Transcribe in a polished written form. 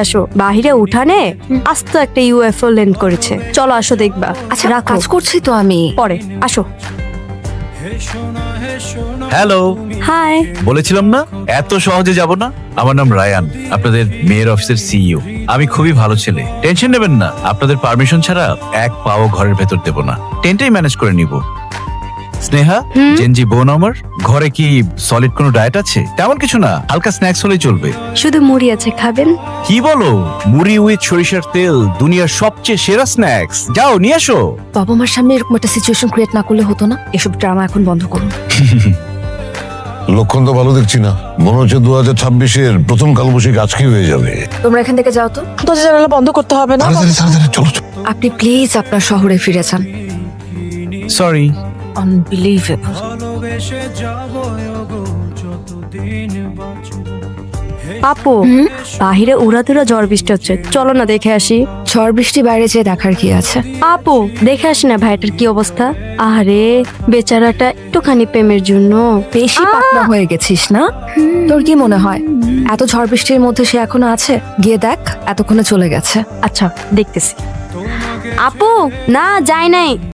আসো, বাহিরে উঠানে আস্ত একটা ইউএফও ল্যান্ড করেছে। চলো আসো দেখবা। আচ্ছা রাখো, কাজ করছি তো আমি। পরে আসো। Hello, hi. বলেছিলাম না এত সহজে যাব না। আমার নাম রায়ান, আপনাদের মেয়ের অফিসের সিইও। আমি খুবই ভালো ছেলে, টেনশন নেবেন না। আপনাদের পারমিশন ছাড়া এক পাও ঘরের ভেতর দেব না, টেন্টেই ম্যানেজ করে নিব। স্নেহা, জেনজি বোন আমার, ঘরে কি সলিড কোনো ডায়েট আছে? তেমন কিছু না, হালকা স্ন্যাক্স হলেই চলবে। শুধু মুড়ি আছে, খাবেন? কি বলো, মুড়ি উইথ সরিষার তেল দুনিয়ার সবচেয়ে সেরা স্ন্যাক্স। যাও নিয়ে আসো। বাবা মার সামনে এরকম একটা সিচুয়েশন ক্রিয়েট না করলে হতো না। এসব ড্রামা এখন বন্ধ করুন। লক্ষণ তো ভালো দেখছি না, মনে হচ্ছে 2026-এর প্রথম কালবৈশাখী আজকে হয়ে যাবে। তোমরা এখান থেকে যাও তো। দরজা জানালা বন্ধ করতে হবে না। তাড়াতাড়ি তাড়াতাড়ি চলো চলো। আপনি প্লিজ আপনার শহরে ফিরে যান। সরি। আনবিলিভেবল। আপু, বাহিরে উড়াধুরা ঝড় বৃষ্টি হচ্ছে, চলো না দেখে আসি। ঝড় বৃষ্টি বাইরে যেয়ে দেখার কি আছে? আপু দেখে আসি না ভাইটার কি অবস্থা। আরে বেচারাটা একটুখানি প্রেমের জন্য। বেশি পাতলা হয়ে গেছিস না? তোর কি মনে হয় এত ঝড় বৃষ্টির মধ্যে সে এখনো আছে? গিয়ে দেখ, এতক্ষণে চলে গেছে। আচ্ছা দেখতেছি। আপু না, যায় নাই।